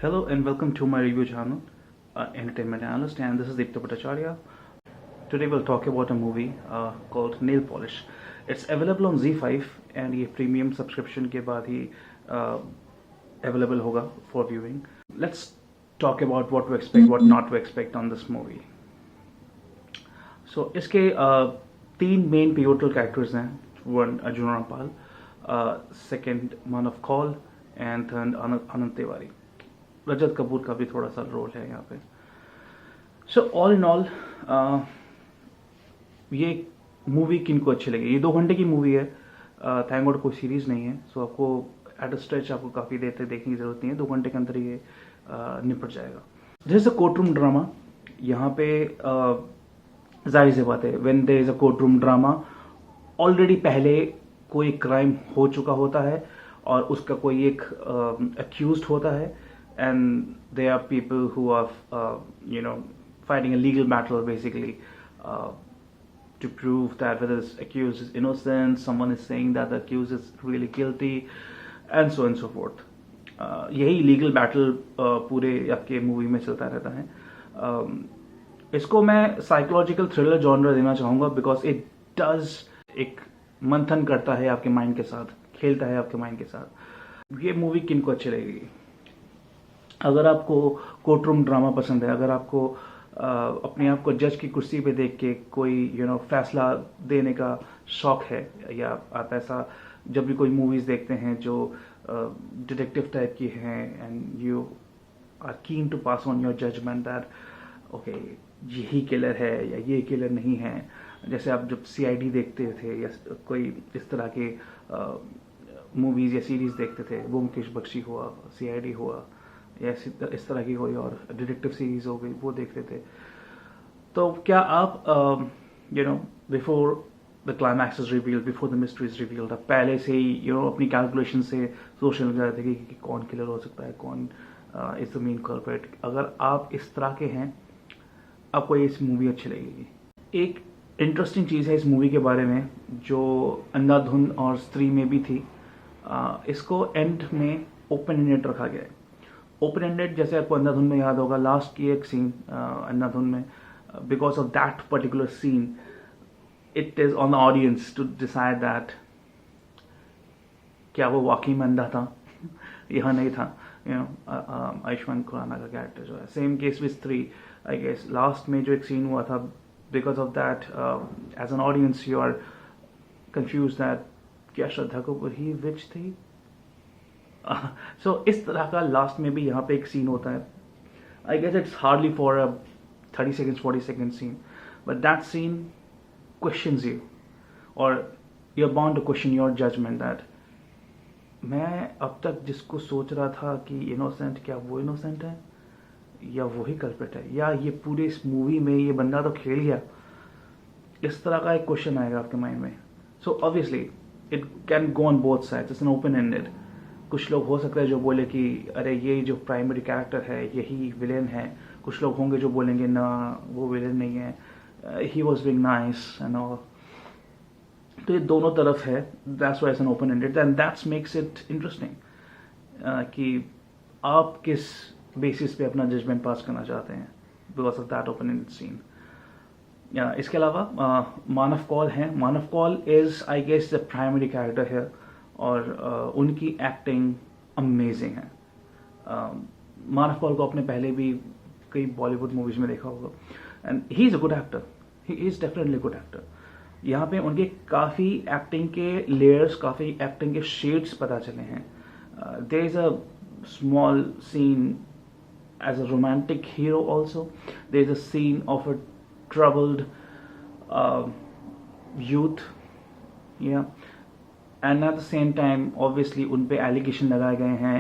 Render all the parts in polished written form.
Hello and welcome to my review channel, Entertainment Analyst, and this is Deepta Bhattacharya. Today we'll talk about a movie called Nail Polish. It's available on Z5 and ये premium subscription के बाद ही available होगा for viewing. Let's talk about what to expect, what not to expect on this movie. So इसके तीन main pivotal characters हैं. One Arjun Rampal, second Manav Kaul, and third Anand Tiwari. रजत कपूर का भी थोड़ा सा रोल है यहाँ पे. सो ऑल इन ऑल ये मूवी किनको अच्छी लगी. ये 2 घंटे की मूवी है. थैंक गॉड कोई सीरीज नहीं है. सो आपको एट अ स्ट्रेच आपको काफ़ी देर तक देखने की जरूरत नहीं है. 2 घंटे के अंदर ये निपट जाएगा. जैसे कोर्ट रूम ड्रामा यहाँ पे जाहिर सी बात है, when there is a court room drama already पहले कोई क्राइम हो चुका होता है और उसका कोई एक अक्यूज्ड होता है. And there are people who are, fighting a legal battle basically to prove that whether this accused is innocent, someone is saying that the accused is really guilty, and so on and so forth. यही legal battle पूरे आपके movie में चलता रहता है. इसको मैं psychological thriller genre देना चाहूँगा because it does एक मंथन करता है आपके माइंड के साथ, खेलता है आपके माइंड के साथ. ये मूवी किनको अच्छी लगेगी? अगर आपको कोर्ट रूम ड्रामा पसंद है, अगर आपको अपने आप को जज की कुर्सी पे देख के कोई फैसला देने का शौक है, या आप ऐसा जब भी कोई मूवीज देखते हैं जो डिटेक्टिव टाइप की हैं and you are keen to pass on your judgement that okay यही किलर है या ये किलर नहीं है. जैसे आप जब सीआईडी देखते थे या कोई इस तरह के मूवीज या सीरीज देखते थे, ब्योमकेश बख्शी हुआ, सीआईडी हुआ, या इस तरह की कोई और डिटेक्टिव सीरीज हो गई, वो देखते थे. तो क्या आप before the climax is revealed, before the mystery is revealed, आप पहले से ही अपनी कैलकुलेशन से सोचने लग जाते थे कि कौन किलर हो सकता है, कौन इज द मेन कल्प्रिट? अगर आप इस तरह के हैं, आपको ये इस मूवी अच्छी लगेगी. एक इंटरेस्टिंग चीज़ है इस मूवी के बारे में जो अंधाधुन और स्त्री में भी थी. इसको एंड में ओपन एंडेड रखा गया है. ओपन एंडेड जैसे आपको अंधाधुन में याद होगा, लास्ट की एक सीन अंधाधुन में, because of that particular scene it is on the audience to decide that क्या वो वाकई में अंधा था यह नहीं था. आयुष्मान खुराना का कैरेक्टर जो है, सेम केस विद स्त्री. आई गेस लास्ट में जो एक सीन हुआ था, because of that as an audience you are confuse that क्या श्रद्धा कपूर ही विच थी. सो इस तरह का लास्ट में भी यहाँ पे एक सीन होता है. I guess it's hardly for a 30 seconds 40 second scene, but that scene questions you, और you are bound to question your judgement that मैं अब तक जिसको सोच रहा था कि इनोसेंट, क्या वो इनोसेंट है या वही कल्प्रिट है, या ये पूरे इस मूवी में ये बंदा तो खेल गया. इस तरह का एक क्वेश्चन आएगा आपके माइंड में. So obviously it can go on both sides. It's an open ended. कुछ लोग हो सकता है जो बोले कि अरे ये जो प्राइमरी कैरेक्टर है यही विलेन है. कुछ लोग होंगे जो बोलेंगे ना वो विलेन नहीं है, he was being nice and all. तो ये दोनों तरफ है. That's why it's an open ended and that's makes it interesting कि आप किस बेसिस पे अपना जजमेंट पास करना चाहते हैं because of that open ended scene. इसके अलावा मानव कौल हैं. Manav Kaul is I guess the primary character है और उनकी एक्टिंग अमेजिंग है. मानव कौल को आपने पहले भी कई बॉलीवुड मूवीज में देखा होगा and he is a good actor. He is definitely good actor. यहाँ पे उनके काफ़ी एक्टिंग के लेयर्स, काफ़ी एक्टिंग के शेड्स पता चले हैं. There is a small scene as a romantic hero also. There is a scene of a troubled youth, yeah and at the same time obviously उन पे एलिगेशन लगाए गए हैं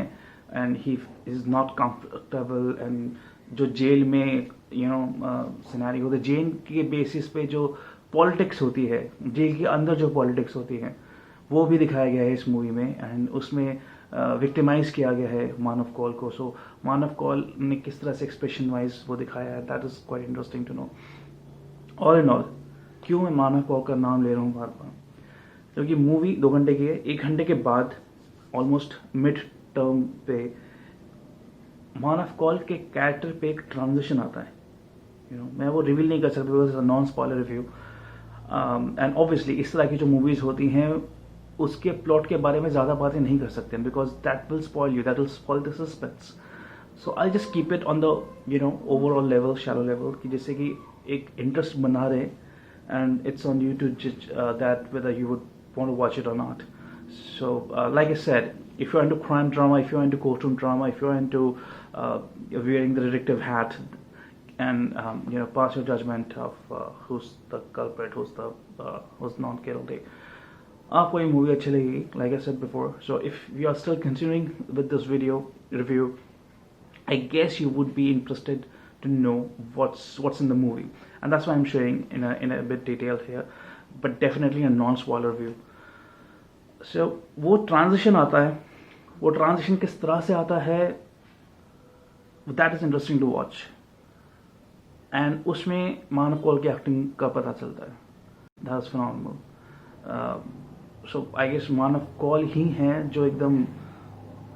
and he is not comfortable. and जो jail में scenario होता है, jail के बेसिस पे जो पॉलिटिक्स होती है, जेल के अंदर जो पॉलिटिक्स होती है, वो भी दिखाया गया है इस मूवी में. एंड उसमें विक्टिमाइज किया गया है मानव कौल को. सो मानव कौल ने किस तरह से एक्सप्रेशन वाइज वो दिखाया है, that is quite interesting to know. All in all क्यों मैं मानव कौल का नाम ले रहा हूँ बार बार, क्योंकि मूवी 2 घंटे की है. 1 घंटे के बाद ऑलमोस्ट मिड टर्म पे मान ऑफ कॉल के कैरेक्टर पे एक ट्रांजिशन आता है, मैं वो रिवील नहीं कर सकता because non spoiler review. And obviously इस तरह की जो मूवीज होती हैं उसके प्लॉट के बारे में ज़्यादा बातें नहीं कर सकते हैं because that will spoil you, that will spoil the suspense. So I just keep it on the overall level, shallow level, कि जैसे कि एक इंटरेस्ट बना रहे, and it's on you to जज that whether you would want to watch it or not. So, like I said, if you're into crime drama, if you're into courtroom drama, if you're into wearing the detective hat, and pass your judgment of who's the culprit, who's not guilty, आपको ये movie अच्छी लगेगी, like I said before. So, if you are still continuing with this video review, I guess you would be interested to know what's in the movie, and that's why I'm sharing in a bit detail here, but definitely a non-spoiler view. So, वो transition आता है, वो transition किस तरह से आता है, that is interesting to watch, and उसमें मानव कौल की एक्टिंग का पता चलता है, that is phenomenal. So I guess Manav Kaul ही हैं जो एकदम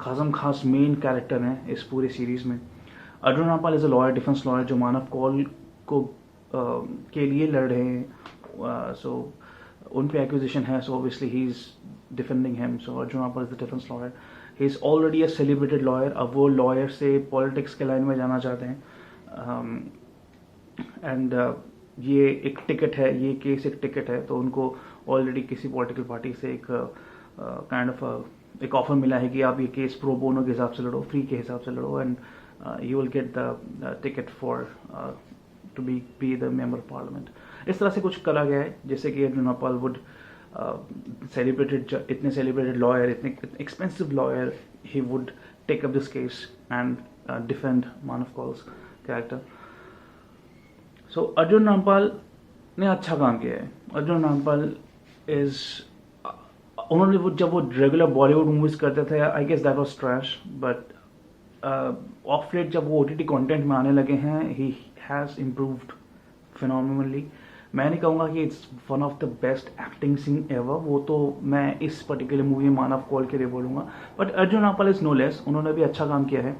खासम खास मेन कैरेक्टर हैं इस पूरे सीरीज में। Arjun Rampal is a lawyer, defence lawyer, जो मानव कौल को के लिए लड़ रहे हैं। सो उन पे एक्विजिशन है, so obviously he's defending him. So Arjun Rampal is the defense lawyer. He's already a celebrated lawyer. अब वो lawyer से politics के लाइन में जाना चाहते हैं, and ये एक टिकट है, ये केस एक टिकट है, तो उनको ऑलरेडी किसी पॉलिटिकल पार्टी से एक काइंड ऑफ एक ऑफर मिला है कि आप ये केस प्रो बोनो के हिसाब से लड़ो, फ्री के हिसाब से लड़ो, and you will get the ticket for to be the member of parliament. इस तरह से कुछ करा गया है, जैसे कि अर्जुन रामपाल वुड इतने सेलिब्रेटेड लॉयर, इतने expensive lawyer, he would take up this case and defend Manav कौल's कैरेक्टर। सो अर्जुन रामपाल ने अच्छा काम किया है। अर्जुन रामपाल इज उन्होंने जब वो रेगुलर बॉलीवुड मूवीज करते थे, I guess that was trash, but of late जब वो ओटीटी कंटेंट में आने लगे हैं, ही हैज इम्प्रूव्ड फिनोमिनली। मैं नहीं कहूँगा कि it's one of the best acting scene ever, वो तो मैं इस पर्टिकुलर मूवी में मानव कौल के लिए बोलूँगा, but Arjun Rampal is no less, उन्होंने भी अच्छा काम किया है।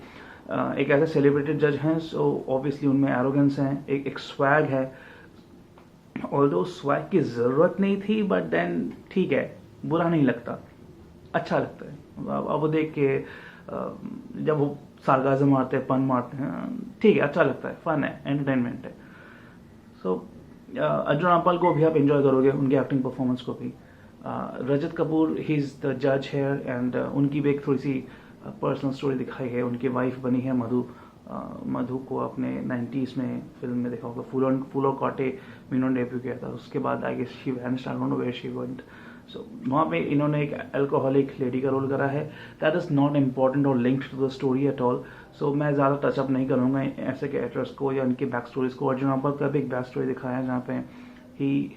एक ऐसे सेलिब्रेटेड जज हैं, सो ऑब्वियसली उनमें एरोगेंस है, एक स्वैग है, ऑल्दो स्वैग की ज़रूरत नहीं थी, बट देन ठीक है, बुरा नहीं लगता, अच्छा लगता है। अब वो देख के जब वो सार्काज़म मारते हैं, पन मारते हैं, ठीक है, अच्छा लगता है, फन है, एंटरटेनमेंट है। सो अर्जुन रामपाल को भी आप एंजॉय करोगे, उनके एक्टिंग परफॉर्मेंस को भी। रजत कपूर, ही इज़ द जज हेयर, एंड उनकी भी एक थोड़ी सी पर्सनल स्टोरी दिखाई है। उनकी वाइफ बनी है मधु, मधु को अपने 90s में फिल्म में देखा होगा, फूल और कांटे में इन्होंने डेब्यू किया था। उसके बाद I guess she vanished, I don't know where she went. So वहाँ पे इन्होंने एक अल्कोहलिक लेडी का रोल करा है। That is not important or linked to the story at all, so मैं ज़्यादा टचअप नहीं करूँगा ऐसे कैरेक्टर्स को या उनकी बैक स्टोरीज को। अर्जुन रामपाल का भी एक बैक स्टोरी दिखाया है, जहाँ पे ही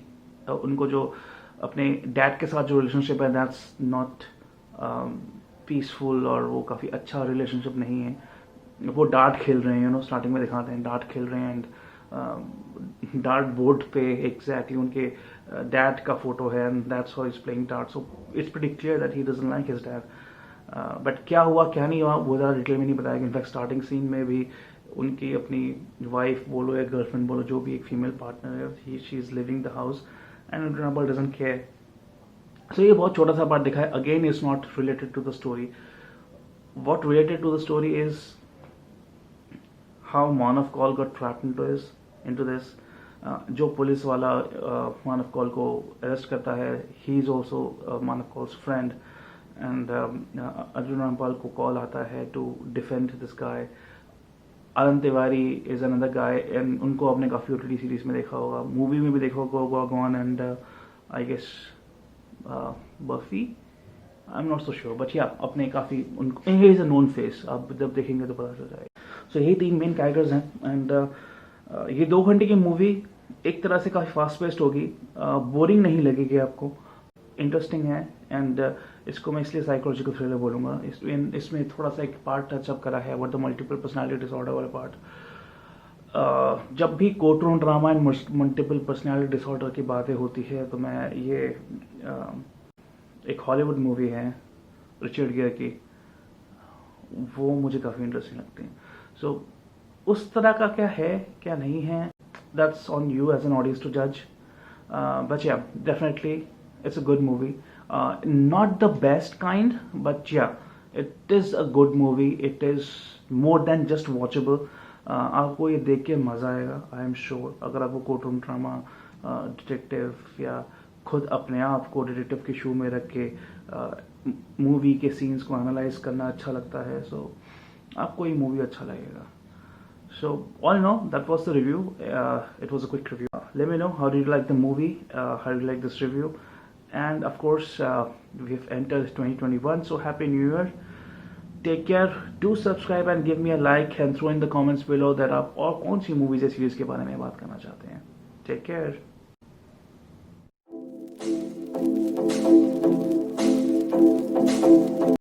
उनको जो अपने डैड के साथ जो रिलेशनशिप है, दैट्स नॉट पीसफुल, और वो काफ़ी अच्छा रिलेशनशिप नहीं है। वो डार्ट खेल रहे हैं, स्टार्टिंग में दिखाते हैं डार्ट खेल रहे हैं, एंड डार्ट बोर्ड पे एग्जैक्टली उनके डैड का फोटो है, and that's how is playing dart. So it's pretty clear that he doesn't like his dad, but क्या हुआ क्या नहीं हुआ वो ज़्यादा डिटेल में नहीं बताया। इनफैक्ट स्टार्टिंग सीन में भी उनकी अपनी वाइफ बोलो या गर्लफ्रेंड बोलो, जो भी एक फीमेल पार्टनर है, she is living the house, and Arjun Rampal doesn't care. So ये बहुत छोटा सा पार्ट दिखा है, again is not related to the story. What related to the story is how Manav Kaul got trapped into this. जो पुलिस वाला मानव कौल को अरेस्ट करता है, he is also Manav Kaul's friend, and Arjun Rampal को कॉल आता है to defend this guy. Anand Tiwari is another guy, and उनको आपने काफ़ी ओटीटी सीरीज में देखा होगा, मूवी में भी देखा होगा, गॉन, एंड आई गेस बफी, I am not so sure, but yeah अपने काफ़ी उनको ही इज अ नोन फेस, आप जब देखेंगे तो पता चल जाएगा। सो यही 3 मेन कैरेक्टर्स हैं, एंड ये 2 घंटे की मूवी एक तरह से काफ़ी फास्ट पेस्ड होगी, बोरिंग नहीं लगेगी आपको, इंटरेस्टिंग है, एंड इसको मैं इसलिए साइकोलॉजिकल थ्रिलर बोलूँगा। इसमें थोड़ा सा एक पार्ट टचअप करा है, what the multiple personality disorder वाला पार्ट। जब भी court drama and multiple personality disorder की बातें होती है, तो मैं ये एक हॉलीवुड मूवी है रिचर्ड गियर की, वो मुझे काफ़ी इंटरेस्टिंग लगती है। सो उस तरह का क्या है क्या नहीं है, that's on you as an audience to जज. But yeah, definitely it's a good movie. Not the best kind, but yeah, it is a good movie. It is more than just watchable. आपको ये देख के मज़ा आएगा, I am sure. अगर आपको court room drama, detective या खुद अपने आप को डिटेक्टिव के शू में रख के मूवी के सीन्स को एनालाइज करना अच्छा लगता है, सो आपको ये मूवी अच्छा लगेगा. So all in all, that was the review. It was a quick review. Let me know how did you like the movie, how did you like this review, and of course we've entered 2021. So happy New Year. Take care. Do subscribe and give me a like and throw in the comments below that आप और कौन सी movies या series के बारे में बात करना चाहते हैं. Take care.